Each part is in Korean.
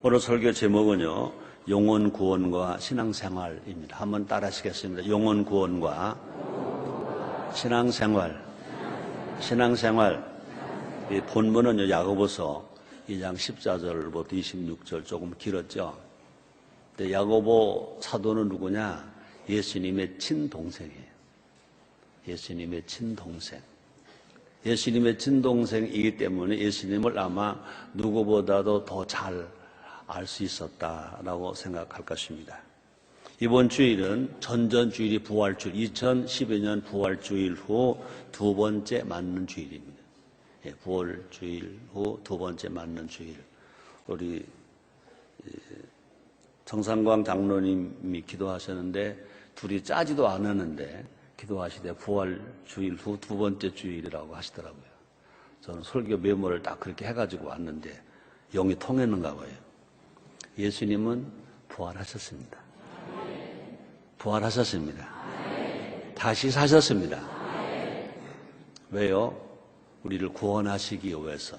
오늘 설교 제목은요, 영혼 구원과 신앙생활입니다. 한번 따라 하시겠습니다. 영혼 구원과 신앙생활. 이 본문은요, 야고보서 2장 14절부터 26절 조금 길었죠. 근데 야고보 사도는 누구냐? 예수님의 친동생이에요. 예수님의 친동생. 예수님의 친동생이기 때문에 예수님을 아마 누구보다도 더 잘 알 수 있었다라고 생각할 것입니다. 이번 주일은 전전주일이 부활주일, 2012년 부활주일 후 두 번째 맞는 주일입니다. 부활주일 후 두 번째 맞는 주일. 우리 정상광 장로님이 기도하셨는데 둘이 짜지도 않았는데 기도하시되 부활주일 후 두 번째 주일이라고 하시더라고요. 저는 설교 메모를 딱 그렇게 해가지고 왔는데 영이 통했는가 봐요. 예수님은 부활하셨습니다. 부활하셨습니다. 다시 사셨습니다. 왜요? 우리를 구원하시기 위해서.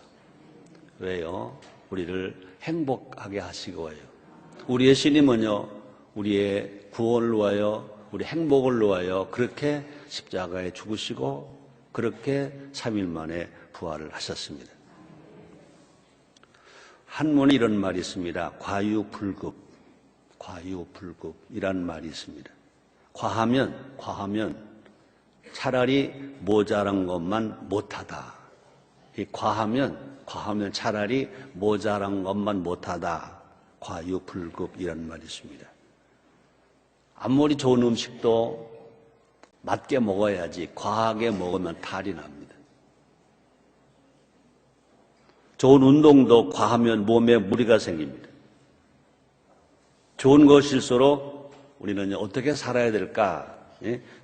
왜요? 우리를 행복하게 하시기 위해요. 우리 예수님은요, 우리의 구원을 위하여, 우리 행복을 위하여 그렇게 십자가에 죽으시고 그렇게 3일 만에 부활을 하셨습니다. 한문에 이런 말이 있습니다. 과유불급이라는 말이 있습니다. 과하면 차라리 모자란 것만 못하다. 이 과하면 차라리 모자란 것만 못하다. 과유불급이라는 말이 있습니다. 아무리 좋은 음식도 맛게 먹어야지 과하게 먹으면 탈이 납니다. 좋은 운동도 과하면 몸에 무리가 생깁니다. 좋은 것일수록 우리는 어떻게 살아야 될까?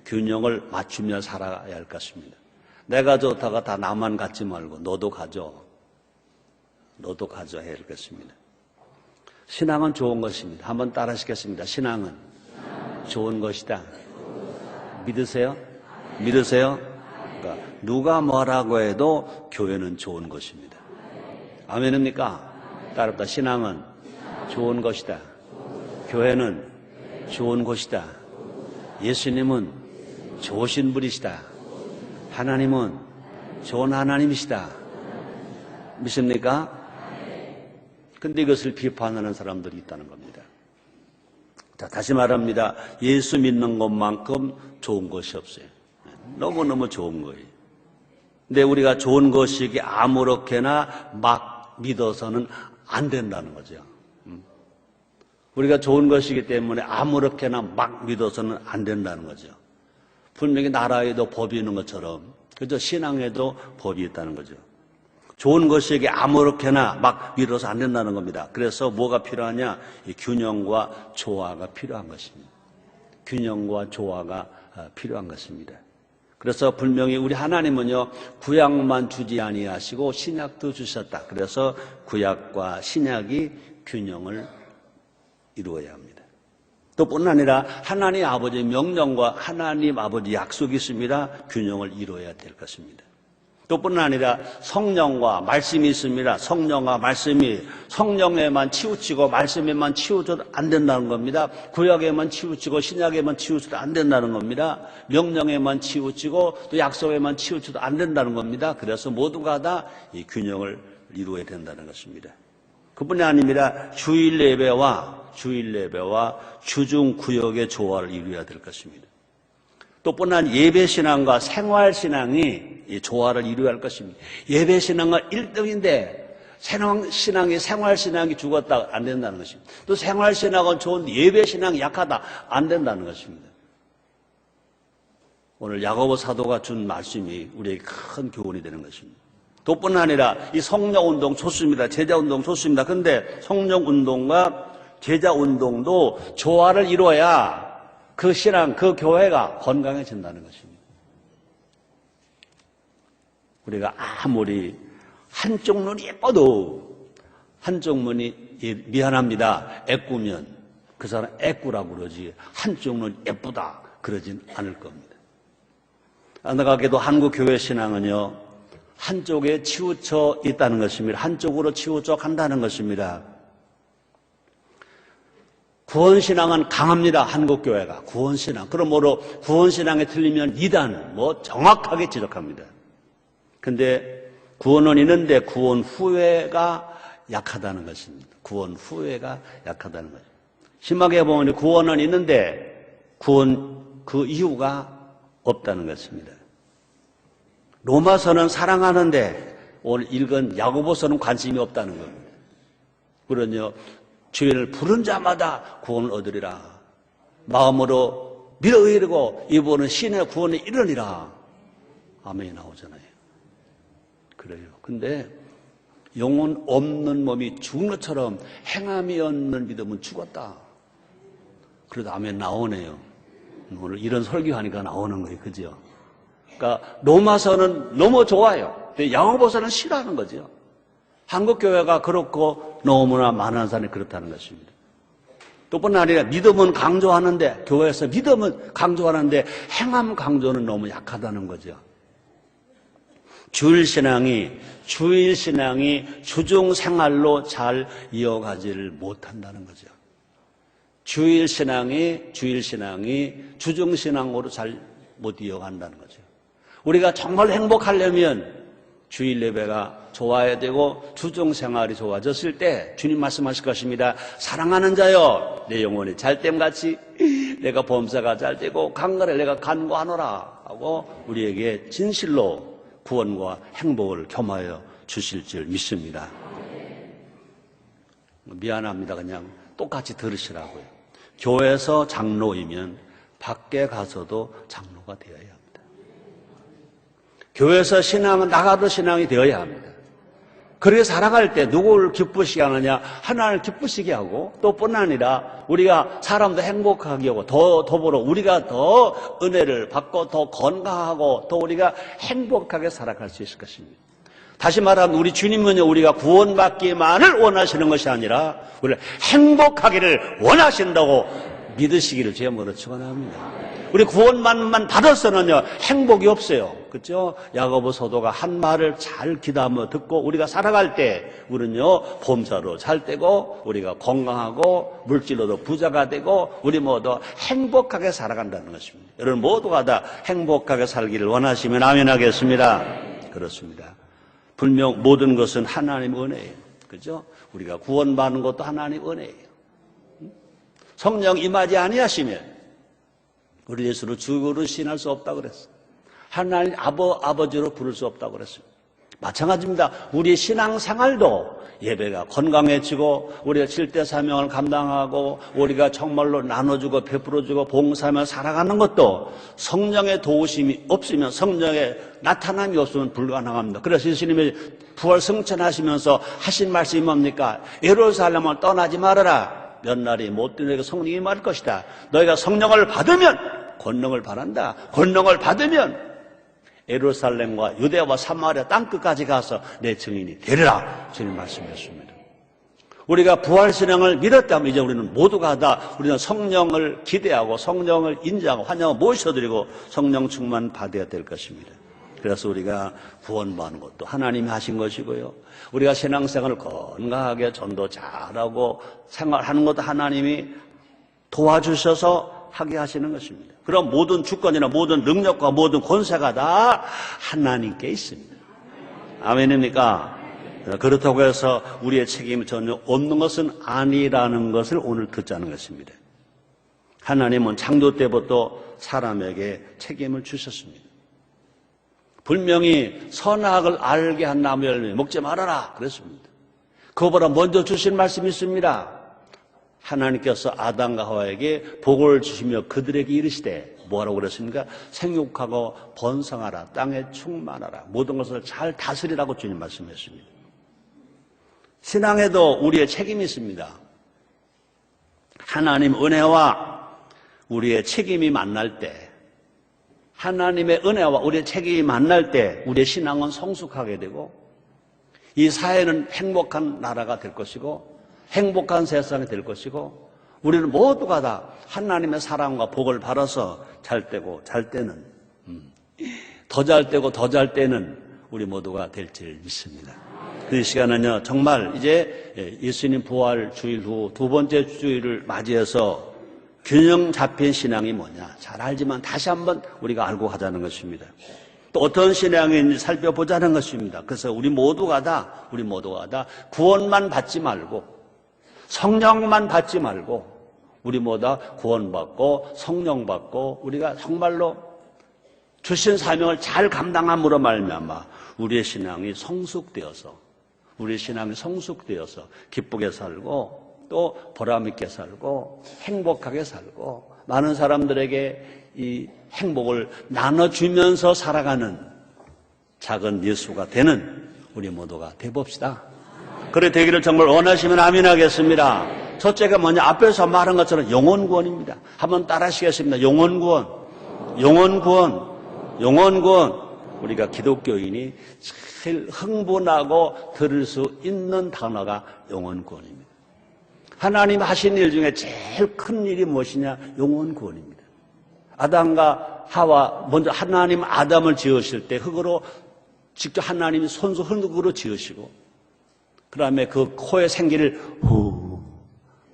균형을 맞추며 살아야 할 것입니다. 내가 좋다가 다 나만 갖지 말고 너도 가져 해야 할 것입니다. 신앙은 좋은 것입니다. 한번 따라 하시겠습니다. 신앙은 좋은 것이다. 믿으세요? 그러니까 누가 뭐라고 해도 교회는 좋은 것입니다. 아멘입니까? 따라합니다. 신앙은 좋은 것이다. 교회는 좋은 곳이다. 예수님은 좋으신 분이시다. 하나님은 좋은 하나님이시다. 믿습니까? 근데 이것을 비판하는 사람들이 있다는 겁니다. 자, 다시 말합니다. 예수 믿는 것만큼 좋은 것이 없어요. 너무너무 좋은 거예요. 근데 우리가 좋은 것이기 아무렇게나 막 믿어서는 안 된다는 거죠. 우리가 좋은 것이기 때문에 아무렇게나 막 믿어서는 안 된다는 거죠. 분명히 나라에도 법이 있는 것처럼 그저 신앙에도 법이 있다는 거죠. 좋은 것이기 아무렇게나 막 믿어서 안 된다는 겁니다. 그래서 뭐가 필요하냐? 이 균형과 조화가 필요한 것입니다. 균형과 조화가 필요한 것입니다. 그래서 분명히 우리 하나님은요, 구약만 주지 아니하시고 신약도 주셨다. 그래서 구약과 신약이 균형을 이루어야 합니다. 또 뿐 아니라 하나님 아버지의 명령과 하나님 아버지 약속이 있습니다. 균형을 이루어야 될 것입니다. 또 뿐 아니라 성령과 말씀이 있습니다. 성령과 말씀이 성령에만 치우치고 말씀에만 치우쳐도 안 된다는 겁니다. 구약에만 치우치고 신약에만 치우쳐도 안 된다는 겁니다. 명령에만 치우치고 또 약속에만 치우쳐도 안 된다는 겁니다. 그래서 모두가 다 이 균형을 이루어야 된다는 것입니다. 그뿐이 아닙니다. 주일 예배와 주중 구역의 조화를 이루어야 될 것입니다. 또 뿐만 예배신앙과 생활신앙이 이 조화를 이루어야 할 것입니다. 예배신앙은 1등인데 생활신앙이 죽었다 안 된다는 것입니다. 또 생활신앙은 좋은데 예배신앙이 약하다 안 된다는 것입니다. 오늘 야고보 사도가 준 말씀이 우리에게 큰 교훈이 되는 것입니다. 또 뿐 아니라 이 성령운동 좋습니다. 제자운동 좋습니다. 그런데 성령운동과 제자운동도 조화를 이루어야 그 신앙, 그 교회가 건강해진다는 것입니다. 우리가 아무리 한쪽 눈이 예뻐도 한쪽 눈이 미안합니다. 애꾸면 그 사람 애꾸라고 그러지 한쪽 눈이 예쁘다 그러진 않을 겁니다. 안타깝게도 한국 교회 신앙은요, 한쪽에 치우쳐 있다는 것입니다. 한쪽으로 치우쳐 간다는 것입니다. 구원신앙은 강합니다. 한국교회가. 구원신앙. 그러므로 구원신앙에 틀리면 이단, 정확하게 지적합니다. 근데 구원은 있는데 구원 후회가 약하다는 것입니다. 구원 후회가 약하다는 거죠. 심하게 보면 구원은 있는데 구원 그 이유가 없다는 것입니다. 로마서는 사랑하는데 오늘 읽은 야고보서는 관심이 없다는 겁니다. 그러니 주인을 부른 자마다 구원을 얻으리라. 마음으로 믿어 의르고 이분은 신의 구원에 이르리라. 아멘이 나오잖아요. 그래요. 근데 영혼 없는 몸이 죽은 것처럼 행함이 없는 믿음은 죽었다. 그래도 아멘 나오네요. 오늘 이런 설교하니까 나오는 거예요. 그죠? 그러니까 로마서는 너무 좋아요. 근데 야고보서는 싫어하는 거죠. 한국교회가 그렇고 너무나 많은 사람이 그렇다는 것입니다. 또뿐 아니라 믿음은 강조하는데, 교회에서 믿음은 강조하는데 행함 강조는 너무 약하다는 거죠. 주일신앙이 주중생활로 잘 이어가지를 못한다는 거죠. 주일신앙이 주중신앙으로 잘 못 이어간다는 거죠. 우리가 정말 행복하려면 주일 예배가 좋아야 되고 주중생활이 좋아졌을 때 주님 말씀하실 것입니다. 사랑하는 자여 내 영혼이 잘됨같이 내가 범사가 잘되고 강건해 내가 간구하노라 하고 우리에게 진실로 구원과 행복을 겸하여 주실 줄 믿습니다. 미안합니다. 그냥 똑같이 들으시라고요. 교회에서 장로이면 밖에 가서도 장로가 되어야 합니다. 교회에서 신앙은 나가도 신앙이 되어야 합니다. 그렇게 살아갈 때 누구를 기쁘시게 하느냐? 하나님을 기쁘시게 하고 또뿐 아니라 우리가 사람도 행복하게 하고 더불어 우리가 더 은혜를 받고 더 건강하고 더 우리가 행복하게 살아갈 수 있을 것입니다. 다시 말하면 우리 주님은요, 우리가 구원받기만을 원하시는 것이 아니라 우리를 행복하기를 원하신다고 믿으시기를 제목으로 축원합니다. 우리 구원만 받아서는요 행복이 없어요. 그렇죠? 야고보 사도가 한 말을 잘 귀담아 듣고 우리가 살아갈 때 우리는요 범사로 잘 되고 우리가 건강하고 물질로도 부자가 되고 우리 모두 행복하게 살아간다는 것입니다. 여러분 모두가 다 행복하게 살기를 원하시면 아멘 하겠습니다. 그렇습니다. 분명 모든 것은 하나님의 은혜예요. 그렇죠? 우리가 구원받는 것도 하나님의 은혜예요. 성령 임하지 아니하시면 우리 예수를 주로 신할 수 없다고 그랬어요. 하나님 아버지로 부를 수 없다고 그랬습니다. 마찬가지입니다. 우리의 신앙생활도 예배가 건강해지고 우리가 질대사명을 감당하고 우리가 정말로 나눠주고 베풀어주고 봉사하며 살아가는 것도 성령의 도우심이 없으면 성령의 나타남이 없으면 불가능합니다. 그래서 예수님이 부활 승천하시면서 하신 말씀이 뭡니까? 예루살렘을 떠나지 말아라. 몇 날이 못 되는 성령이 임할 것이다. 너희가 성령을 받으면 권능을 바란다. 권능을 받으면 예루살렘과 유대와 사마리아 땅끝까지 가서 내 증인이 되리라. 주님 말씀하셨습니다. 우리가 부활신앙을 믿었다면 이제 우리는 모두가 다 우리는 성령을 기대하고 성령을 인정하고 환영하고 모셔드리고 성령 충만 받아야 될 것입니다. 그래서 우리가 구원받는 것도 하나님이 하신 것이고요. 우리가 신앙생활을 건강하게 전도 잘하고 생활하는 것도 하나님이 도와주셔서 하게 하시는 것입니다. 그럼 모든 주권이나 모든 능력과 모든 권세가 다 하나님께 있습니다. 아멘입니까? 그렇다고 해서 우리의 책임이 전혀 없는 것은 아니라는 것을 오늘 듣자는 것입니다. 하나님은 창조 때부터 사람에게 책임을 주셨습니다. 분명히 선악을 알게 한 나무 열매 먹지 말아라 그랬습니다. 그거보다 먼저 주신 말씀이 있습니다. 하나님께서 아담과 하와에게 복을 주시며 그들에게 이르시되 뭐라고 그랬습니까? 생육하고 번성하라, 땅에 충만하라, 모든 것을 잘 다스리라고 주님 말씀했습니다. 신앙에도 우리의 책임이 있습니다. 하나님 은혜와 우리의 책임이 만날 때, 하나님의 은혜와 우리의 책임이 만날 때 우리의 신앙은 성숙하게 되고 이 사회는 행복한 나라가 될 것이고 행복한 세상이 될 것이고 우리는 모두가 다 하나님의 사랑과 복을 받아서 잘 되고 잘 때는 더 잘 되고 더 잘 때는 우리 모두가 될 줄 믿습니다. 그 시간은요, 정말 이제 예수님 부활 주일 후 두 번째 주일을 맞이해서 균형 잡힌 신앙이 뭐냐. 잘 알지만 다시 한번 우리가 알고 가자는 것입니다. 또 어떤 신앙인지 살펴보자는 것입니다. 그래서 우리 모두가 다 구원만 받지 말고 성령만 받지 말고 우리 모두 다 구원받고 성령 받고 우리가 정말로 주신 사명을 잘 감당함으로 말미암아 우리의 신앙이 성숙되어서 기쁘게 살고 또 보람 있게 살고 행복하게 살고 많은 사람들에게 이 행복을 나눠주면서 살아가는 작은 예수가 되는 우리 모두가 되봅시다. 그래 되기를 정말 원하시면 아멘 하겠습니다. 첫째가 뭐냐? 앞에서 말한 것처럼 영혼구원입니다. 한번 따라 하시겠습니다. 영혼구원. 우리가 기독교인이 제일 흥분하고 들을 수 있는 단어가 영혼구원입니다. 하나님 하신 일 중에 제일 큰 일이 무엇이냐? 영혼구원입니다. 아담과 하와, 먼저 하나님 아담을 지으실 때 흙으로 직접 하나님이 손수 흙으로 지으시고 그 다음에 그 코에 생기를 후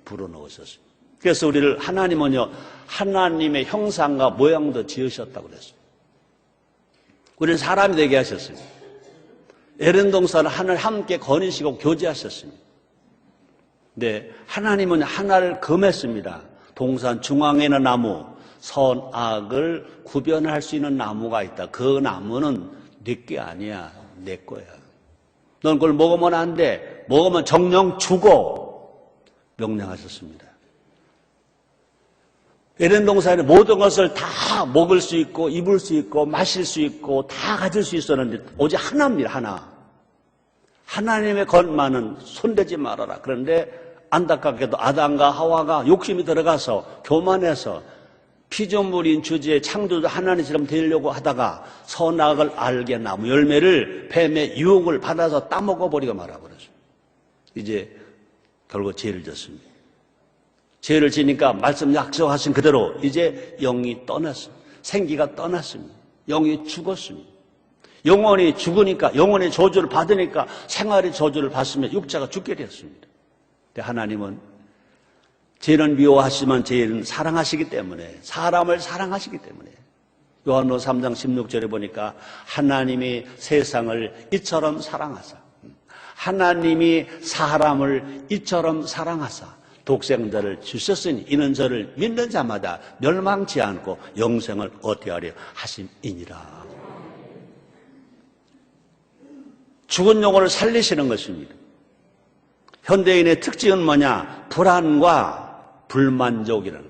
불어넣으셨습니다. 그래서 우리를 하나님은요, 하나님의 형상과 모양도 지으셨다고 그랬습니다. 우리는 사람이 되게 하셨습니다. 에덴 동산을 하늘 함께 거니시고 교제하셨습니다. 네, 하나님은 하나를 금했습니다. 동산 중앙에 있는 나무, 선악을 구별할 수 있는 나무가 있다. 그 나무는 네 게 아니야, 내 거야. 넌 그걸 먹으면 안 돼. 먹으면 정령 죽어. 명령하셨습니다. 에덴 동산에 모든 것을 다 먹을 수 있고 입을 수 있고 마실 수 있고 다 가질 수 있었는데 오직 하나입니다. 하나. 하나님의 것만은 손대지 말아라. 그런데 안타깝게도 아담과 하와가 욕심이 들어가서 교만해서 피조물인 주제에 창조주 하나님처럼 되려고 하다가 선악을 알게 나무 열매를 뱀의 유혹을 받아서 따먹어버리고 말아버렸습니다. 이제 결국 죄를 졌습니다. 죄를 지니까 말씀 약속하신 그대로 이제 영이 떠났습니다. 생기가 떠났습니다. 영이 죽었습니다. 영혼이 죽으니까, 영혼의 저주를 받으니까 생활의 저주를 받으면 육자가 죽게 되었습니다. 근데 하나님은 죄는 미워하시지만 죄는 사랑하시기 때문에, 사람을 사랑하시기 때문에 요한복음 3장 16절에 보니까 하나님이 세상을 이처럼 사랑하사, 하나님이 사람을 이처럼 사랑하사 독생자를 주셨으니 이는 저를 믿는 자마다 멸망치 않고 영생을 얻게 하려 하심이니라. 죽은 영혼을 살리시는 것입니다. 현대인의 특징은 뭐냐? 불안과 불만족이라는,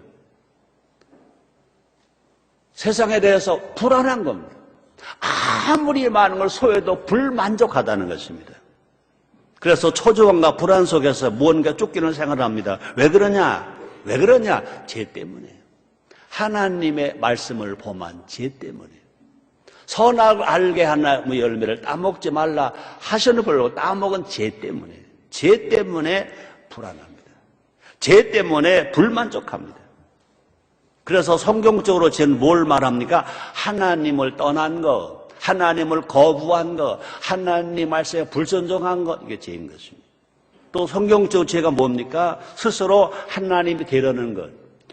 세상에 대해서 불안한 겁니다. 아무리 많은 걸 소유해도 불만족하다는 것입니다. 그래서 초조함과 불안 속에서 무언가 쫓기는 생활을 합니다. 왜 그러냐? 죄 때문에. 하나님의 말씀을 범한 죄 때문에. 선악을 알게 하나님의 열매를 따먹지 말라 하셔는 불구하고 따먹은 죄 때문에. 죄 때문에 불안합니다. 죄 때문에 불만족합니다. 그래서 성경적으로 죄는 뭘 말합니까? 하나님을 떠난 것, 하나님을 거부한 것, 하나님 말씀에 불순종한 것, 이게 죄인 것입니다. 또 성경적 죄가 뭡니까? 스스로 하나님이 되려는 것,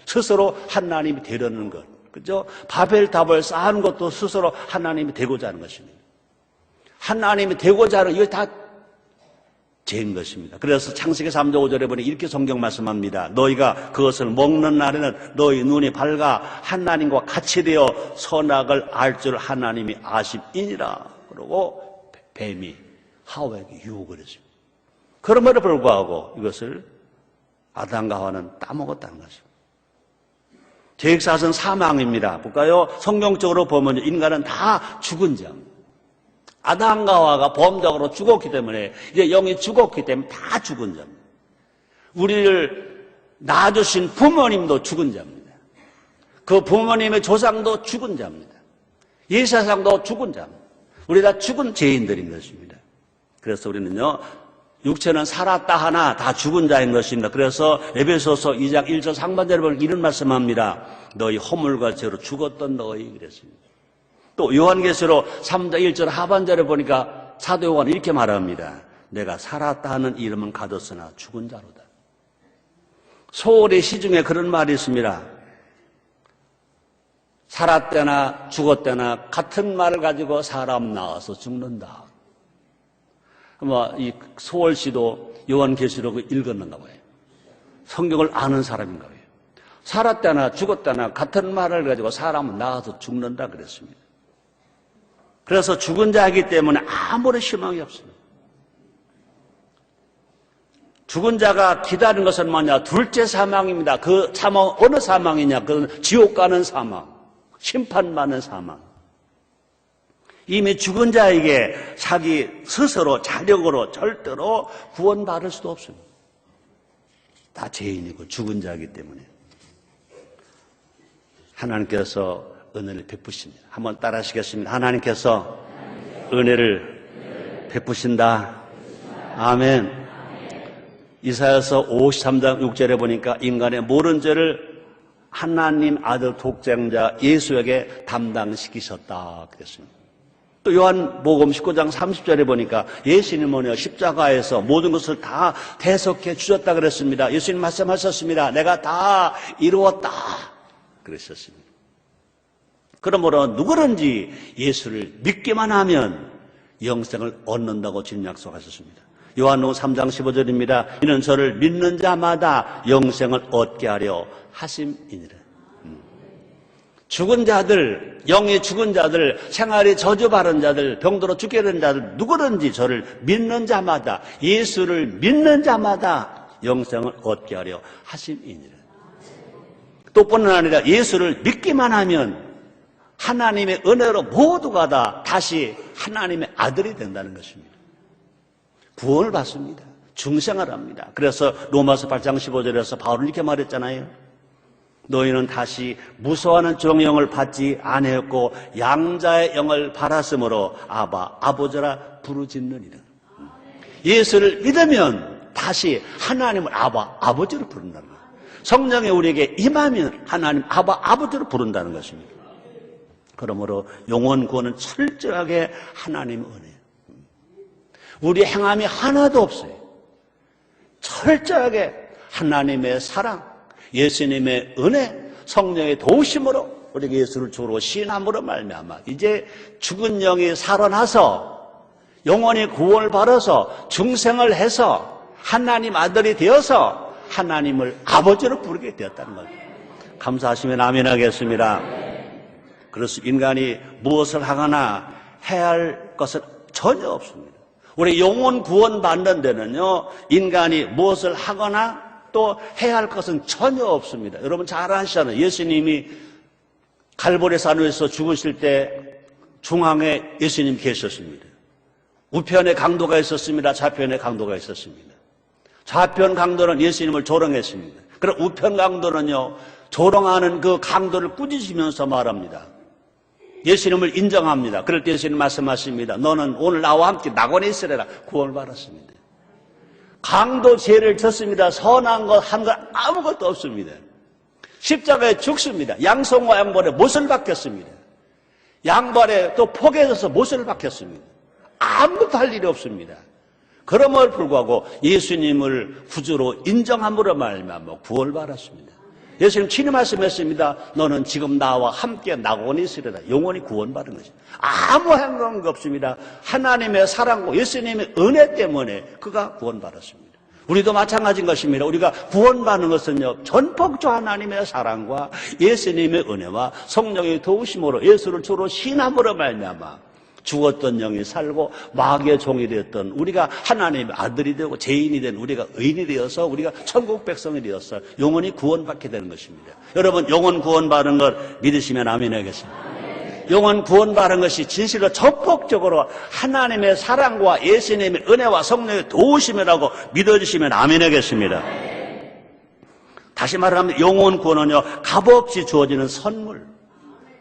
스스로 하나님이 되려는 것, 그죠? 바벨탑을 쌓은 것도 스스로 하나님이 되고자 하는 것입니다. 하나님이 되고자 하는, 이거 다 죄인 것입니다. 그래서 창세기 3장 5절에 보니 이렇게 성경 말씀합니다. 너희가 그것을 먹는 날에는 너희 눈이 밝아 하나님과 같이 되어 선악을 알 줄 하나님이 아심이니라. 그러고 뱀이 하와에게 유혹을 했습니다. 그럼에도 불구하고 이것을 아담과 하와는 따먹었다는 것입니다. 죄액사슬은 사망입니다. 볼까요? 성경적으로 보면 인간은 다 죽은 자입니다. 아담과 하와가 범죄적으로 죽었기 때문에, 이제 영이 죽었기 때문에 다 죽은 자입니다. 우리를 낳아주신 부모님도 죽은 자입니다. 그 부모님의 조상도 죽은 자입니다. 예사상도 죽은 자입니다. 우리 다 죽은 죄인들인 것입니다. 그래서 우리는요, 육체는 살았다 하나 다 죽은 자인 것입니다. 그래서 에베소서 2장 1절 상반절에 보면 이런 말씀합니다. 너희 허물과 죄로 죽었던 너희, 그랬습니다. 또 요한계시록 3장 1절 하반절에 보니까 사도 요한은 이렇게 말합니다. 내가 살았다 하는 이름은 가뒀으나 죽은 자로다. 소월의 시중에 그런 말이 있습니다. 살았대나 죽었대나 같은 말을 가지고 사람 낳아서 죽는다. 이 소월 씨도 요한계시록을 읽었는가 봐요. 성경을 아는 사람인가 봐요. 살았다나 죽었다나 같은 말을 가지고 사람은 낳아서 죽는다 그랬습니다. 그래서 죽은 자이기 때문에 아무런 희망이 없습니다. 죽은 자가 기다리는 것은 뭐냐? 둘째 사망입니다. 그 사망 어느 사망이냐? 그건 지옥 가는 사망, 심판받는 사망. 이미 죽은 자에게 자기 스스로 자력으로 절대로 구원받을 수도 없습니다. 다 죄인이고 죽은 자이기 때문에 하나님께서 은혜를 베푸십니다. 한번 따라 하시겠습니다. 하나님께서 은혜를 베푸신다. 아멘. 이사야서 53장 6절에 보니까 인간의 모든 죄를 하나님 아들 독생자 예수에게 담당시키셨다 그랬습니다. 또 요한복음 19장 30절에 보니까 예수님은 십자가에서 모든 것을 다 대속해 주셨다 그랬습니다. 예수님 말씀하셨습니다. 내가 다 이루었다 그러셨습니다. 그러므로 누구든지 예수를 믿기만 하면 영생을 얻는다고 주님 약속하셨습니다. 요한복음 3장 15절입니다. 이는 저를 믿는 자마다 영생을 얻게 하려 하심이니라. 죽은 자들, 영이 죽은 자들, 생활이 저주받은 자들, 병들어 죽게 된 자들, 누구든지 저를 믿는 자마다, 예수를 믿는 자마다 영생을 얻게 하려 하심이니라. 또 뿐만 아니라 예수를 믿기만 하면 하나님의 은혜로 모두가 다 다시 하나님의 아들이 된다는 것입니다. 구원을 받습니다. 중생을 합니다. 그래서 로마서 8장 15절에서 바울은 이렇게 말했잖아요. 너희는 다시 무서워하는 종의 영을 받지 아니하였고 양자의 영을 받았으므로 아바 아버지라 부르짖느니라. 예수를 믿으면 다시 하나님을 아바 아버지로 부른다는 거예요. 성령이 우리에게 임하면 하나님 아바 아버지로 부른다는 것입니다. 그러므로 영원 구원은 철저하게 하나님의 은혜예요. 우리 행함이 하나도 없어요. 철저하게 하나님의 사랑, 예수님의 은혜, 성령의 도우심으로 우리가 예수를 주로 신함으로 말미암아 이제 죽은 영이 살아나서 영원히 구원을 받아서 중생을 해서 하나님 아들이 되어서 하나님을 아버지로 부르게 되었다는 거죠. 감사하시면 아멘 하겠습니다. 그래서 인간이 무엇을 하거나 해야 할 것은 전혀 없습니다. 우리 영혼 구원 받는 데는요, 인간이 무엇을 하거나 또 해야 할 것은 전혀 없습니다. 여러분 잘 아시잖아요. 예수님이 갈보리 산에서 죽으실 때 중앙에 예수님 계셨습니다. 우편에 강도가 있었습니다. 좌편에 강도가 있었습니다. 좌편 강도는 예수님을 조롱했습니다. 그럼 우편 강도는요, 조롱하는 그 강도를 꾸짖으면서 말합니다. 예수님을 인정합니다. 그럴 때 예수님 말씀하십니다. 너는 오늘 나와 함께 낙원에 있으라. 구원을 받았습니다. 강도 죄를 졌습니다. 선한 것 한 것 아무것도 없습니다. 십자가에 죽습니다. 양손과 양발에 못을 박혔습니다. 양발에 또 포개져서 못을 박혔습니다. 아무것도 할 일이 없습니다. 그럼에도 불구하고 예수님을 구주로 인정함으로 말미암아 구원을 받았습니다. 예수님 친히 말씀했습니다. 너는 지금 나와 함께 낙원에 있으리라. 영원히 구원받은 것입니다. 아무 행동이 없습니다. 하나님의 사랑과 예수님의 은혜 때문에 그가 구원받았습니다. 우리도 마찬가지인 것입니다. 우리가 구원받는 것은요, 전폭주 하나님의 사랑과 예수님의 은혜와 성령의 도우심으로 예수를 주로 신함으로 말미암아 죽었던 영이 살고 마귀의 종이 되었던 우리가 하나님의 아들이 되고 죄인이 된 우리가 의인이 되어서 우리가 천국 백성이 되어서 영원히 구원받게 되는 것입니다. 여러분 영원 구원받은 것 믿으시면 아멘 하겠습니다. 영원 구원받은 것이 진실로 전폭적으로 하나님의 사랑과 예수님의 은혜와 성령의 도우심이라고 믿어주시면 아멘 하겠습니다. 다시 말하면 영원 구원은요, 값없이 주어지는 선물,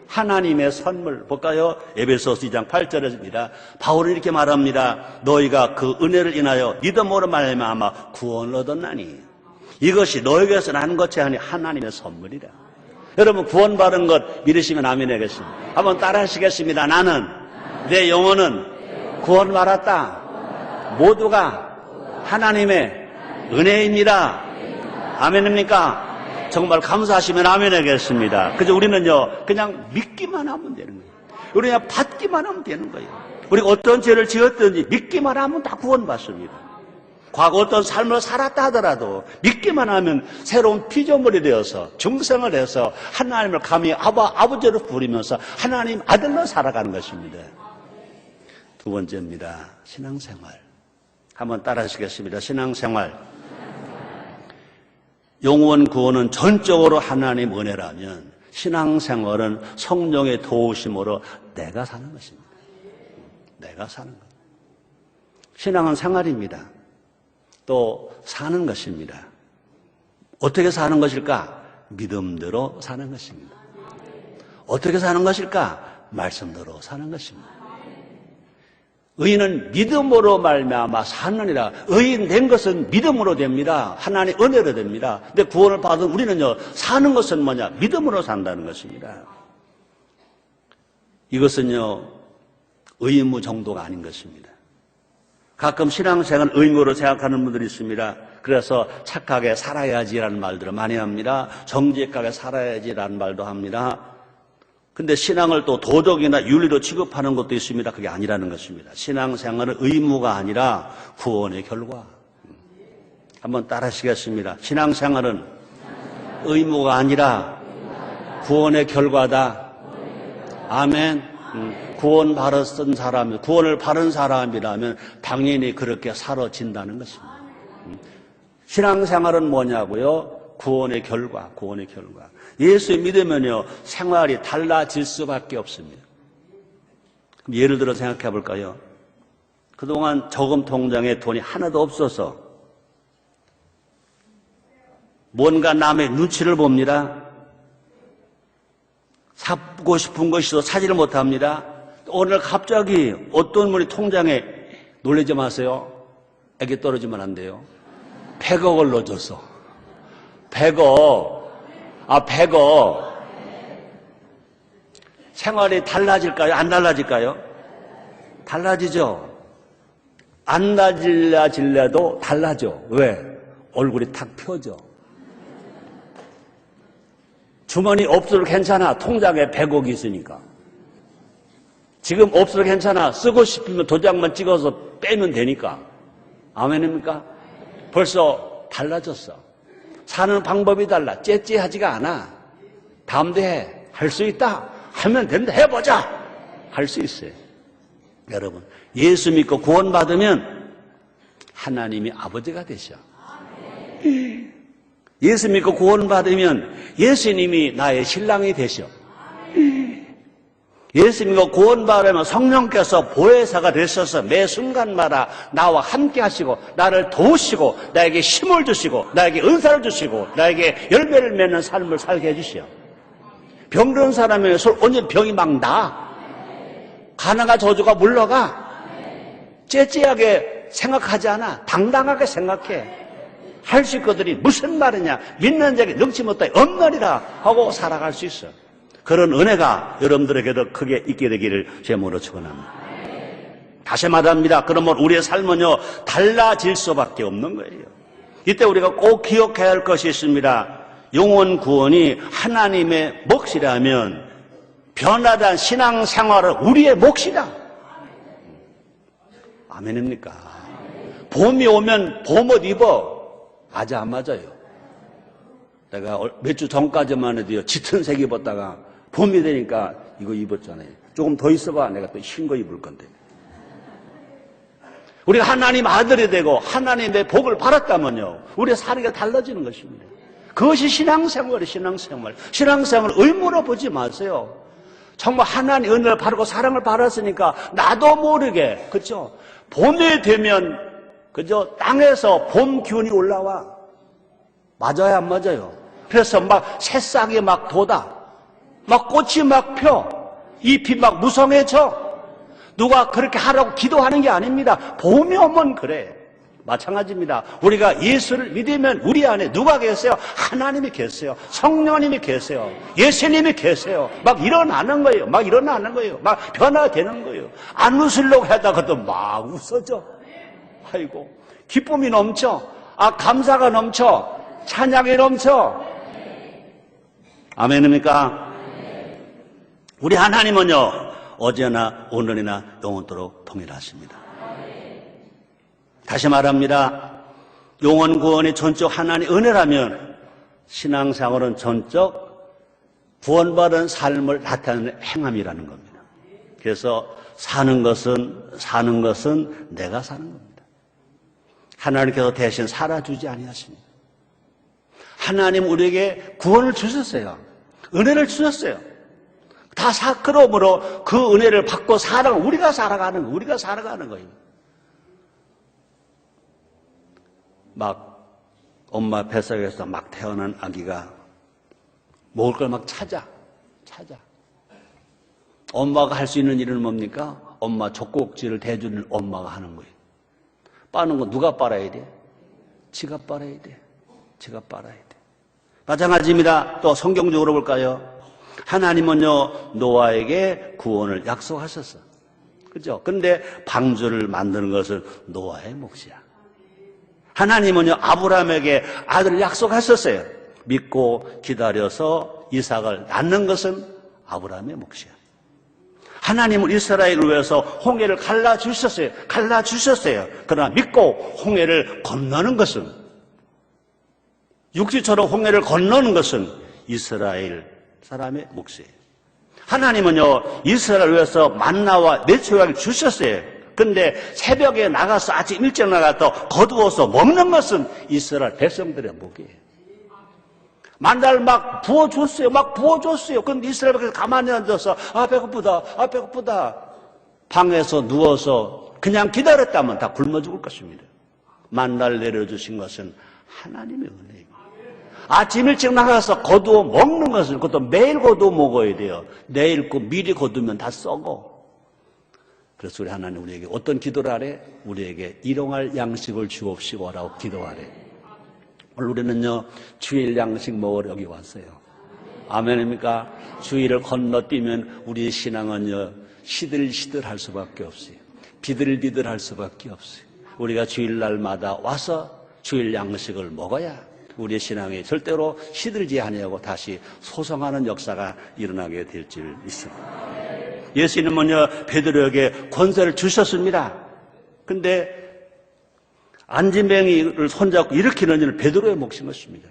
하나님의 선물. 볼까요? 에베소서 2장 8절입니다. 바울은 이렇게 말합니다. 너희가 그 은혜를 인하여 믿음으로 말미암아 구원을 얻었나니 이것이 너희에게서 난 것이 아니 하나님의 선물이라. 여러분 구원받은 것 믿으시면 아멘 하겠습니다. 한번 따라 하시겠습니다. 나는 내 영혼은 구원받았다. 모두가 하나님의 은혜입니다. 아멘입니까? 정말 감사하시면 아멘 하겠습니다. 그저 우리는요, 그냥 믿기만 하면 되는 거예요. 우리 그냥 받기만 하면 되는 거예요. 우리가 어떤 죄를 지었든지 믿기만 하면 다 구원받습니다. 과거 어떤 삶을 살았다 하더라도 믿기만 하면 새로운 피조물이 되어서 중생을 해서 하나님을 감히 아버지로 부르면서 하나님 아들로 살아가는 것입니다. 두 번째입니다. 신앙생활. 한번 따라 하시겠습니다. 신앙생활. 영원 구원은 전적으로 하나님 은혜라면 신앙생활은 성령의 도우심으로 내가 사는 것입니다. 내가 사는 것. 신앙은 생활입니다. 또 사는 것입니다. 어떻게 사는 것일까? 믿음대로 사는 것입니다. 어떻게 사는 것일까? 말씀대로 사는 것입니다. 의인은 믿음으로 말미암아 사느니라. 의인 된 것은 믿음으로 됩니다. 하나님의 은혜로 됩니다. 근데 구원을 받은 우리는요, 사는 것은 뭐냐? 믿음으로 산다는 것입니다. 이것은요, 의무 정도가 아닌 것입니다. 가끔 신앙생활을 의무로 생각하는 분들이 있습니다. 그래서 착하게 살아야지라는 말들을 많이 합니다. 정직하게 살아야지라는 말도 합니다. 근데 신앙을 또 도덕이나 윤리로 취급하는 것도 있습니다. 그게 아니라는 것입니다. 신앙생활은 의무가 아니라 구원의 결과. 한번 따라 하시겠습니다. 신앙생활은 의무가 아니라 구원의 결과다. 아멘. 구원을 바른 사람이라면 당연히 그렇게 사라진다는 것입니다. 신앙생활은 뭐냐고요? 구원의 결과. 예수 믿으면요, 생활이 달라질 수밖에 없습니다. 그럼 예를 들어 생각해 볼까요? 그동안 저금 통장에 돈이 하나도 없어서 뭔가 남의 눈치를 봅니다. 사고 싶은 것이 있어서 사지를 못합니다. 오늘 갑자기 어떤 분이 통장에 놀라지 마세요. 애기 떨어지면 안 돼요. 100억을 넣어줬어. 100억. 100억. 생활이 달라질까요? 안 달라질까요? 달라지죠. 안 달라질래도 달라져. 왜? 얼굴이 탁 펴져. 주머니 없어도 괜찮아. 통장에 100억이 있으니까. 지금 없어도 괜찮아. 쓰고 싶으면 도장만 찍어서 빼면 되니까. 아멘입니까? 벌써 달라졌어. 사는 방법이 달라. 째째하지가 않아. 담대해. 할 수 있다. 하면 된다. 해보자. 할 수 있어요. 여러분, 예수 믿고 구원받으면 하나님이 아버지가 되셔. 예수 믿고 구원받으면 예수님이 나의 신랑이 되셔. 예수 믿고 구원받으면 성령께서 보혜사가 되셔서 매 순간마다 나와 함께 하시고 나를 도우시고 나에게 힘을 주시고 나에게 은사를 주시고 나에게 열매를 맺는 삶을 살게 해주시오. 병든 사람의 언제 병이 막 나. 가나가 저주가 물러가. 째째하게 생각하지 않아. 당당하게 생각해. 할 수 있거든이 무슨 말이냐. 믿는 자에게 능치 못하여 없느니라 하고 살아갈 수 있어. 그런 은혜가 여러분들에게도 크게 있게 되기를 제목으로 축원합니다. 다시 말합니다. 그러면 우리의 삶은요, 달라질 수밖에 없는 거예요. 이때 우리가 꼭 기억해야 할 것이 있습니다. 영혼 구원이 하나님의 몫이라면 변화된 신앙생활은 우리의 몫이다. 아멘입니까? 봄이 오면 봄옷 입어. 맞아, 안 맞아요? 내가 몇 주 전까지만 해도요, 짙은 색 입었다가 봄이 되니까 이거 입었잖아요. 조금 더 있어봐. 내가 또 흰 거 입을 건데. 우리가 하나님 아들이 되고 하나님의 복을 받았다면요, 우리의 사례가 달라지는 것입니다. 그것이 신앙생활이에요. 신앙생활을 의무로 보지 마세요. 정말 하나님 은혜를 바르고 사랑을 받았으니까 나도 모르게, 그렇죠? 봄이 되면 그죠? 땅에서 봄 기운이 올라와. 맞아요, 안 맞아요? 그래서 막 새싹이 막 돋아. 막 꽃이 막 펴. 잎이 막 무성해져. 누가 그렇게 하라고 기도하는 게 아닙니다. 봄이 오면 그래. 마찬가지입니다. 우리가 예수를 믿으면 우리 안에 누가 계세요? 하나님이 계세요. 성령님이 계세요. 예수님이 계세요. 막 일어나는 거예요. 막 변화되는 거예요. 안 웃으려고 하다가도 막 웃어져. 아이고, 기쁨이 넘쳐. 감사가 넘쳐. 찬양이 넘쳐. 아멘입니까? 우리 하나님은요, 어제나 오늘이나 영원토록 동일하십니다. 다시 말합니다. 영원 구원이 전적 하나님의 은혜라면 신앙생활은 전적 구원받은 삶을 나타내는 행함이라는 겁니다. 그래서 사는 것은 내가 사는 겁니다. 하나님께서 대신 살아주지 아니하십니다. 하나님 우리에게 구원을 주셨어요. 은혜를 주셨어요. 다 그러므로 그 은혜를 받고 우리가 살아가는 거예요. 막 엄마 뱃속에서 막 태어난 아기가 먹을 걸 막 찾아. 엄마가 할 수 있는 일은 뭡니까? 엄마 젖꼭지를 대주는 엄마가 하는 거예요. 빠는 거 누가 빨아야 돼? 지가 빨아야 돼. 마찬가지입니다. 또 성경적으로 볼까요? 하나님은요, 노아에게 구원을 약속하셨어. 그죠? 근데 방주를 만드는 것은 노아의 몫이야. 하나님은요, 아브라함에게 아들을 약속하셨어요. 믿고 기다려서 이삭을 낳는 것은 아브라함의 몫이야. 하나님은 이스라엘을 위해서 홍해를 갈라주셨어요. 그러나 믿고 홍해를 건너는 것은, 육지처럼 홍해를 건너는 것은 이스라엘 사람의 몫이에요. 하나님은요, 이스라엘을 위해서 만나와 메추라기를 주셨어요. 근데 새벽에 나가서 아침 일찍 나가서 거두어서 먹는 것은 이스라엘 백성들의 몫이에요. 만날 막 부어줬어요. 그런데 이스라엘 백성이 가만히 앉아서 배고프다. 방에서 누워서 그냥 기다렸다면 다 굶어 죽을 것입니다. 만날 내려주신 것은 하나님의 은혜입니다. 아침 일찍 나가서 거두어 먹는 것은, 그것도 매일 거두어 먹어야 돼요. 내일 거 미리 거두면 다 썩어. 그래서 우리 하나님 우리에게 어떤 기도를 하래? 우리에게 일용할 양식을 주옵시고라고 기도하래. 오늘 우리는요, 주일 양식 먹으러 여기 왔어요. 아멘입니까? 주일을 건너뛰면 우리의 신앙은요, 시들시들할 수밖에 없어요. 비들비들할 수밖에 없어요. 우리가 주일날마다 와서 주일 양식을 먹어야 우리의 신앙이 절대로 시들지 아니하고 다시 소성하는 역사가 일어나게 될 줄 믿습니다. 예수님은요, 베드로에게 권세를 주셨습니다. 근데 안진뱅이를 손잡고 일으키는 일은 베드로의 몫인 것입니다.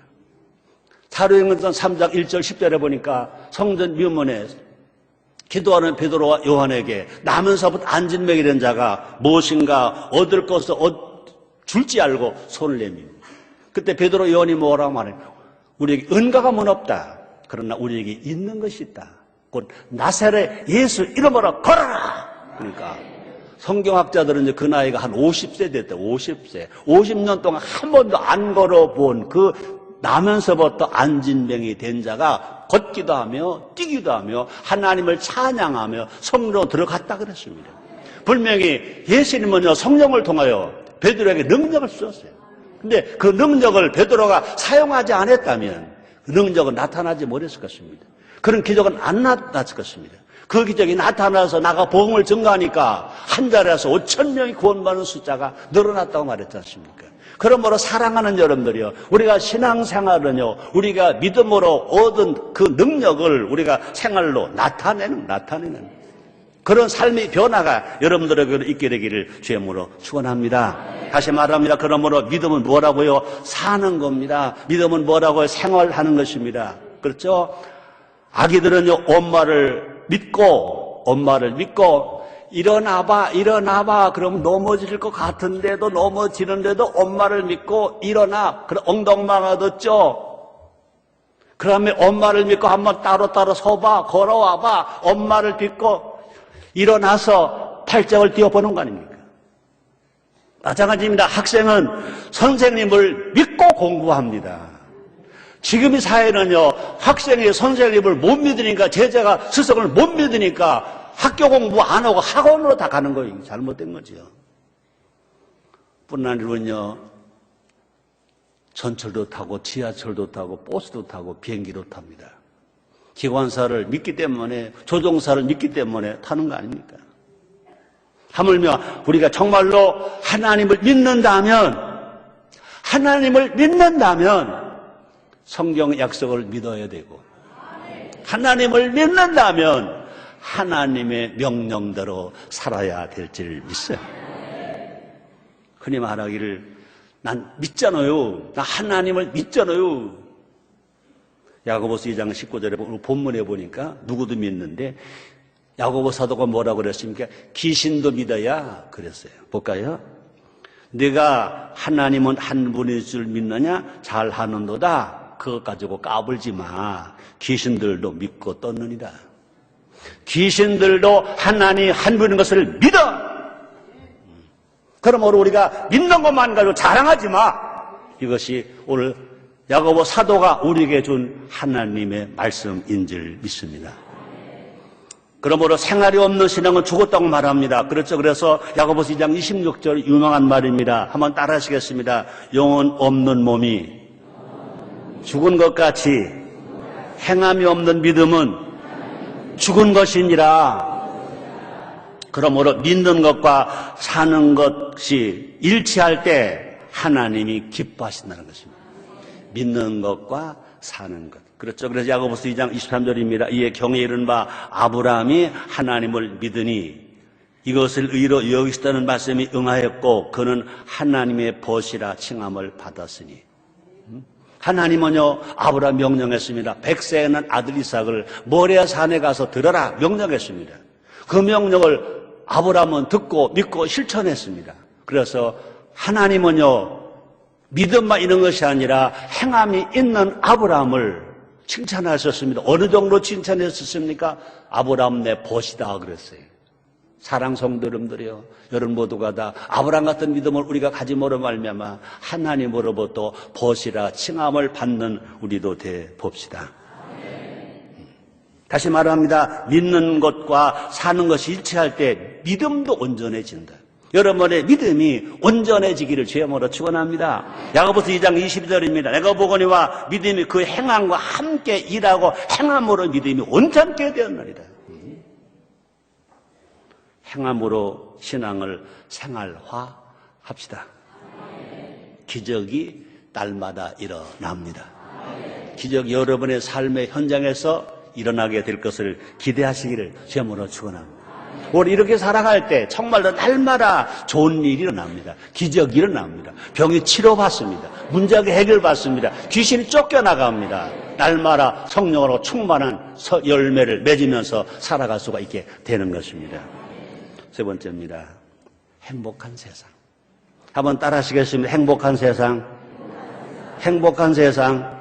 사도행전 3장 1절 10절에 보니까 성전 묘문에 기도하는 베드로와 요한에게 나면서부터 안진뱅이 된 자가 무엇인가 얻을 것을 줄지 알고 손을 내밉니다. 그때 베드로 요한이 뭐라고 말해요? 우리에게 은가가 문 없다. 그러나 우리에게 있는 것이 있다. 곧 나사렛 예수 이름으로 걸어라. 그러니까 성경학자들은 이제 그 나이가 한 50세 됐대. 50년 동안 한 번도 안 걸어본 그 나면서부터 안진뱅이 된 자가 걷기도 하며 뛰기도 하며 하나님을 찬양하며 성령으로 들어갔다 그랬습니다. 분명히 예수님은요, 성령을 통하여 베드로에게 능력을 주셨어요. 근데 그 능력을 베드로가 사용하지 않았다면 그 능력은 나타나지 못했을 것입니다. 그런 기적은 안 나타났을 것입니다. 그 기적이 나타나서 나가 복음을 증거하니까 한 달에서 5,000명이 구원받는 숫자가 늘어났다고 말했지 않습니까? 그러므로 사랑하는 여러분들이요, 우리가 신앙생활은요, 우리가 믿음으로 얻은 그 능력을 우리가 생활로 나타내는 그런 삶의 변화가 여러분들에게 있게 되기를 주님으로 축원합니다. 다시 말합니다. 그러므로 믿음은 뭐라고요? 사는 겁니다. 믿음은 뭐라고요? 생활하는 것입니다. 그렇죠? 아기들은요, 엄마를 믿고 일어나봐. 그럼 넘어질 것 같은데도 넘어지는데도 엄마를 믿고 일어나. 그럼 엉덩방아 듣죠? 그러면 엄마를 믿고 한번 따로 서봐. 걸어와봐. 엄마를 믿고 일어나서 팔짱을 띄워보는 거 아닙니까? 마찬가지입니다. 학생은 선생님을 믿고 공부합니다. 지금 이 사회는요, 학생이 선생님을 못 믿으니까, 제자가 스승을 못 믿으니까 학교 공부 안 하고 학원으로 다 가는 거예요. 잘못된 거죠. 뿐 아니로요, 전철도 타고 지하철도 타고 버스도 타고 비행기도 탑니다. 기관사를 믿기 때문에, 조종사를 믿기 때문에 타는 거 아닙니까? 하물며 우리가 정말로 하나님을 믿는다면 하나님을 믿는다면 성경 약속을 믿어야 되고, 하나님을 믿는다면 하나님의 명령대로 살아야 될 줄 믿어요. 흔히 말하기를 난 믿잖아요. 나 하나님을 믿잖아요. 야고보서 2장 19절에 본문에 보니까 누구도 믿는데 야고보 사도가 뭐라고 그랬습니까? 귀신도 믿어야 그랬어요. 볼까요? 네가 하나님은 한 분일 줄 믿느냐? 잘하는도다. 그것 가지고 까불지 마. 귀신들도 믿고 떴느니라. 귀신들도 하나님 한 분인 것을 믿어. 그러므로 우리가 믿는 것만 가지고 자랑하지 마. 이것이 오늘 야고보 사도가 우리에게 준 하나님의 말씀인 줄 믿습니다. 그러므로 생활이 없는 신앙은 죽었다고 말합니다. 그렇죠. 그래서 야고보서 2장 26절 유명한 말입니다. 한번 따라 하시겠습니다. 영혼 없는 몸이 죽은 것 같이 행함이 없는 믿음은 죽은 것이니라. 그러므로 믿는 것과 사는 것이 일치할 때 하나님이 기뻐하신다는 것입니다. 믿는 것과 사는 것. 그렇죠. 그래서 야고보서 2장 23절입니다. 이에 경에 이른 바 아브라함이 하나님을 믿으니 이것을 의로 여기시다는 말씀이 응하였고 그는 하나님의 벗이라 칭함을 받았으니. 하나님은요 아브라함 명령했습니다. 100세에는 아들 이삭을 모리아 산에 가서 들어라 명령했습니다. 그 명령을 아브라함은 듣고 믿고 실천했습니다. 그래서 하나님은요 믿음만 있는 것이 아니라 행함이 있는 아브라함을 칭찬하셨습니다. 어느 정도 칭찬했었습니까? 아브라함 내 벗이다 그랬어요. 사랑 성도님들이요, 여러분 모두가 다 아브라함 같은 믿음을 우리가 가짐으로 말미암아 하나님으로부터 벗이라 칭함을 받는 우리도 돼 봅시다. 다시 말합니다. 믿는 것과 사는 것이 일치할 때 믿음도 온전해진다. 여러분의 믿음이 온전해지기를 주여모로 축원합니다. 야고보서 2장 22절입니다. 내가 보거니와 믿음이 그 행함과 함께 일하고 행함으로 믿음이 온전케 되었느니라. 행함으로 신앙을 생활화합시다. 기적이 날마다 일어납니다. 기적이 여러분의 삶의 현장에서 일어나게 될 것을 기대하시기를 주여모로 축원합니다. 우리 이렇게 살아갈 때 정말로 날마다 좋은 일이 일어납니다. 기적이 일어납니다. 병이 치료받습니다. 문제가 해결받습니다. 귀신이 쫓겨나갑니다. 날마다 성령으로 충만한 열매를 맺으면서 살아갈 수가 있게 되는 것입니다. 세 번째입니다. 행복한 세상. 한번 따라 하시겠습니다. 행복한 세상. 행복한 세상.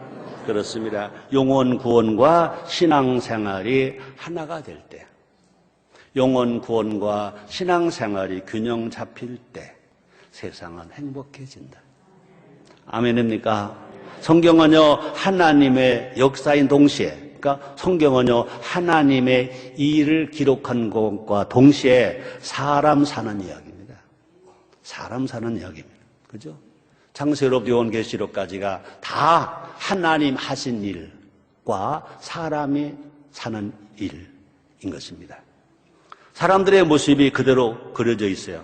그렇습니다. 영혼 구원과 신앙생활이 하나가 될 때, 영혼 구원과 신앙생활이 균형 잡힐 때 세상은 행복해진다. 아멘입니까? 성경은요 하나님의 역사인 동시에, 그러니까 성경은요 하나님의 일을 기록한 것과 동시에 사람 사는 이야기입니다. 사람 사는 이야기입니다. 그죠? 창세기로부터 요한계시록까지가 다 하나님 하신 일과 사람이 사는 일인 것입니다. 사람들의 모습이 그대로 그려져 있어요.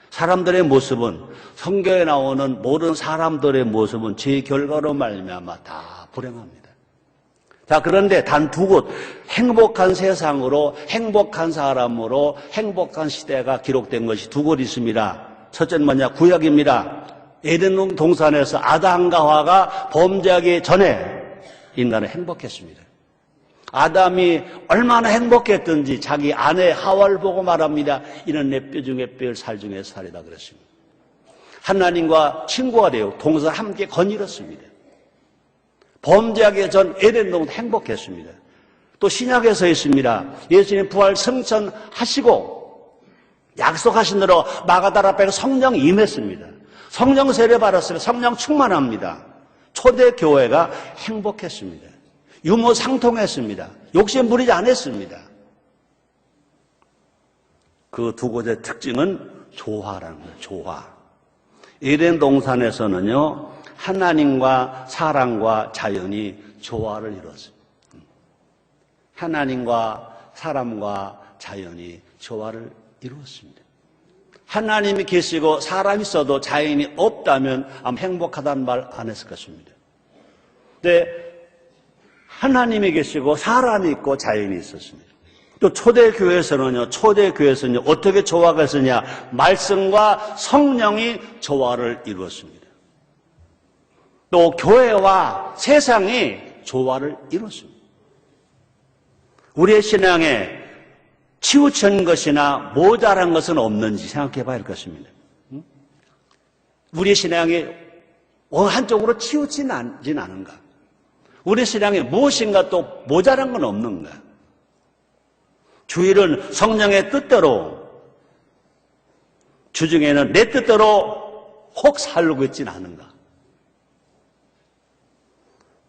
사람들의 모습은, 성경에 나오는 모든 사람들의 모습은 제 결과로 말미암아 다 불행합니다. 자, 그런데 단 두 곳, 행복한 세상으로, 행복한 사람으로, 행복한 시대가 기록된 것이 두 곳 있습니다. 첫째는 뭐냐? 구약입니다. 에덴 동산에서 아담과 하와가 범죄하기 전에 인간은 행복했습니다. 아담이 얼마나 행복했던지 자기 아내 하와를 보고 말합니다. 이는 내 뼈 중에 뼈, 살 중에 살이다 그랬습니다. 하나님과 친구가 되어 동산을 함께 거닐었습니다. 범죄하기 전 에덴 동산 행복했습니다. 또 신약에서 있습니다. 예수님 부활 승천하시고 약속하신 대로 마가다라 앞에 성령 임했습니다. 성령 세례 받았으면 성령 충만합니다. 초대 교회가 행복했습니다. 유무 상통했습니다. 욕심 부리지 않았습니다. 그 두 곳의 특징은 조화라는 거예요. 조화. 에덴 동산에서는요 하나님과 사람과 자연이 조화를 이루었습니다. 하나님과 사람과 자연이 조화를 이루었습니다. 하나님이 계시고 사람이 있어도 자연이 없다면 아마 행복하다는 말 안 했을 것입니다. 근데 하나님이 계시고 사람이 있고 자연이 있었습니다. 또 초대교회에서는요, 어떻게 조화가 있었냐? 말씀과 성령이 조화를 이루었습니다. 또 교회와 세상이 조화를 이루었습니다. 우리의 신앙에 치우친 것이나 모자란 것은 없는지 생각해 봐야 할 것입니다. 우리의 신앙이 한쪽으로 치우치진 않은가? 우리 신앙에 무엇인가 또 모자란 건 없는가? 주일은 성령의 뜻대로, 주중에는 내 뜻대로 혹 살고 있지는 않은가?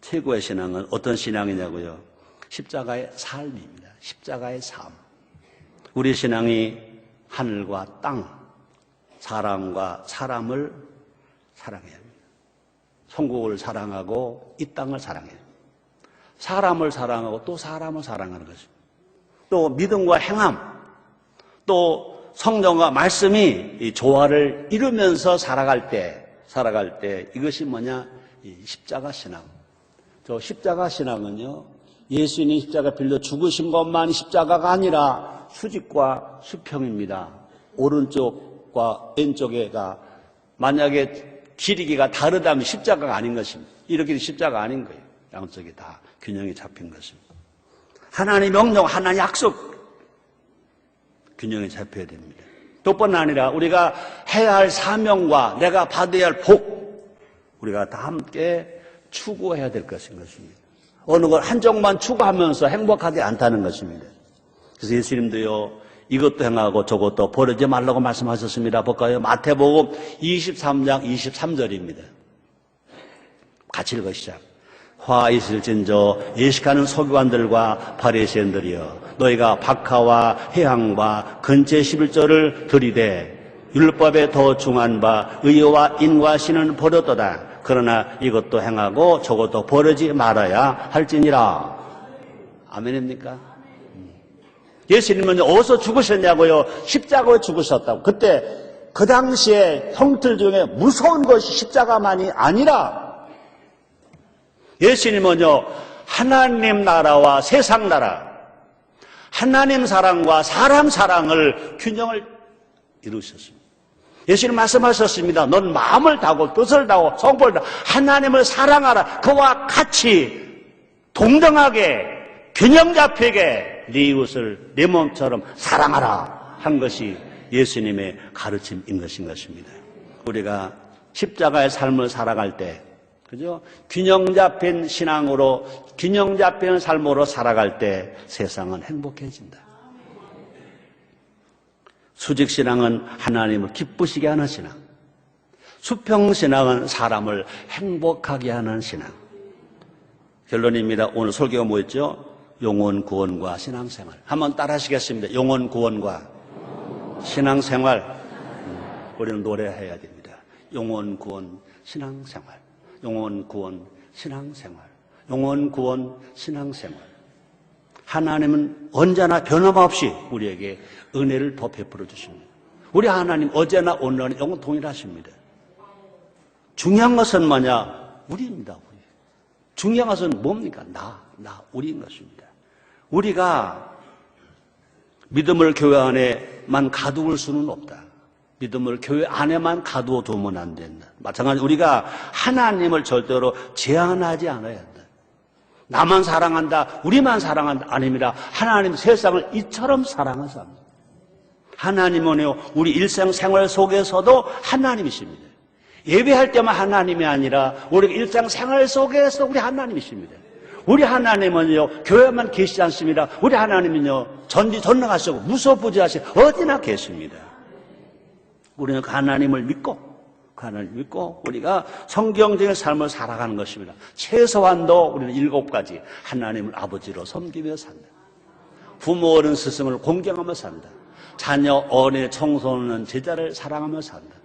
최고의 신앙은 어떤 신앙이냐고요? 십자가의 삶입니다. 십자가의 삶. 우리 신앙이 하늘과 땅, 사람과 사람을 사랑해야 합니다. 천국을 사랑하고 이 땅을 사랑해야 합니다. 사람을 사랑하고 또 사람을 사랑하는 것입니다. 또 믿음과 행함, 또 성령과 말씀이 이 조화를 이루면서 살아갈 때 이것이 뭐냐? 이 십자가 신앙. 저 십자가 신앙은요, 예수님이 십자가 빌려 죽으신 것만이 십자가가 아니라 수직과 수평입니다. 오른쪽과 왼쪽에가 만약에 길이가 다르다면 십자가가 아닌 것입니다. 이렇게 십자가 아닌 거예요. 양쪽이 다 균형이 잡힌 것입니다. 하나님의 명령, 하나님의 약속, 균형이 잡혀야 됩니다. 또뿐 아니라 우리가 해야 할 사명과 내가 받아야 할 복, 우리가 다 함께 추구해야 될 것인 것입니다. 어느 걸 한쪽만 추구하면서 행복하지 않다는 것입니다. 그래서 예수님도요, 이것도 행하고 저것도 버리지 말라고 말씀하셨습니다. 볼까요? 마태복음 23장 23절입니다. 같이 읽으시죠. 화 있을진저 예식하는 서기관들과 바리새인들이여, 너희가 박하와 해향과 근체 11조를 들이되 율법에 더 중한 바 의와 인과신은 버렸도다. 그러나 이것도 행하고 저것도 버리지 말아야 할지니라. 아멘입니까? 예수님은 어디서 죽으셨냐고요? 십자가에 죽으셨다고. 그때 그 당시에 형틀 중에 무서운 것이 십자가만이 아니라 예수님은요, 하나님 나라와 세상 나라, 하나님 사랑과 사람 사랑을 균형을 이루셨습니다. 예수님 말씀하셨습니다. 넌 마음을 다하고 뜻을 다하고 성품을 다하고 하나님을 사랑하라. 그와 같이 동등하게 균형 잡히게 네 이웃을 내 몸처럼 사랑하라 한 것이 예수님의 가르침인 것입니다. 우리가 십자가의 삶을 살아갈 때, 그죠? 균형 잡힌 신앙으로, 균형 잡힌 삶으로 살아갈 때 세상은 행복해진다. 수직신앙은 하나님을 기쁘시게 하는 신앙. 수평신앙은 사람을 행복하게 하는 신앙. 결론입니다. 오늘 설교가 뭐였죠? 영혼 구원과 신앙생활. 한번 따라 하시겠습니다. 영혼 구원과 신앙생활. 우리는 노래해야 됩니다. 영혼 구원, 신앙생활. 영혼 구원, 신앙생활. 영혼 구원, 신앙생활. 하나님은 언제나 변함없이 우리에게 은혜를 더 베풀어 주십니다. 우리 하나님 어제나 오늘은 영원 동일하십니다. 중요한 것은 뭐냐? 우리입니다. 우리. 중요한 것은 뭡니까? 우리인 것입니다. 우리가 믿음을 교회 안에만 가두을 수는 없다. 믿음을 교회 안에만 가두어 두면 안 된다. 마찬가지로 우리가 하나님을 절대로 제한하지 않아야 한다. 나만 사랑한다, 우리만 사랑한다 아닙니다. 하나님 세상을 이처럼 사랑하십니다. 하나님은요, 우리 일상생활 속에서도 하나님이십니다. 예배할 때만 하나님이 아니라 우리 일상생활 속에서 우리 하나님이십니다. 우리 하나님은요, 교회만 계시지 않습니다. 우리 하나님은요, 전지전능하시고 무소부지하시고 어디나 계십니다. 우리는 그 하나님을 믿고 우리가 성경적인 삶을 살아가는 것입니다. 최소한도 우리는 7가지 하나님을 아버지로 섬기며 산다. 부모 어른 스승을 공경하며 산다. 자녀 어린애 청소년 제자를 사랑하며 산다.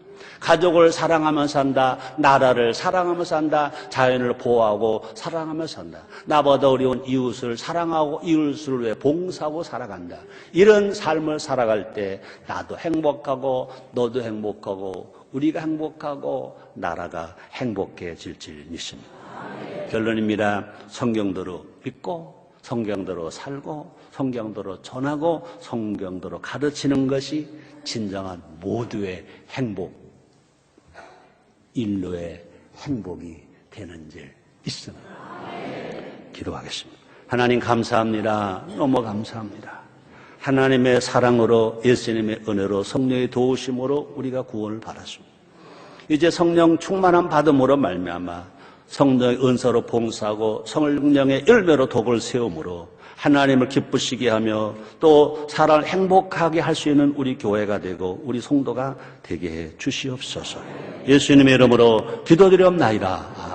가족을 사랑하며 산다. 나라를 사랑하며 산다. 자연을 보호하고 사랑하며 산다. 나보다 어려운 이웃을 사랑하고 이웃을 위해 봉사하고 살아간다. 이런 삶을 살아갈 때 나도 행복하고 너도 행복하고 우리가 행복하고 나라가 행복해질 줄 믿습니다. 결론입니다. 성경대로 믿고 성경대로 살고 성경대로 전하고 성경대로 가르치는 것이 진정한 모두의 행복, 인류의 행복이 되는 줄 믿습니다. 기도하겠습니다. 하나님 감사합니다. 너무 감사합니다. 하나님의 사랑으로 예수님의 은혜로 성령의 도우심으로 우리가 구원을 받았습니다. 이제 성령 충만함 받음으로 말미암아 성령의 은사로 봉사하고 성령의 열매로 독을 세움으로 하나님을 기쁘시게 하며 또 사람을 행복하게 할 수 있는 우리 교회가 되고 우리 성도가 되게 해 주시옵소서. 예수님의 이름으로 기도드리옵나이다.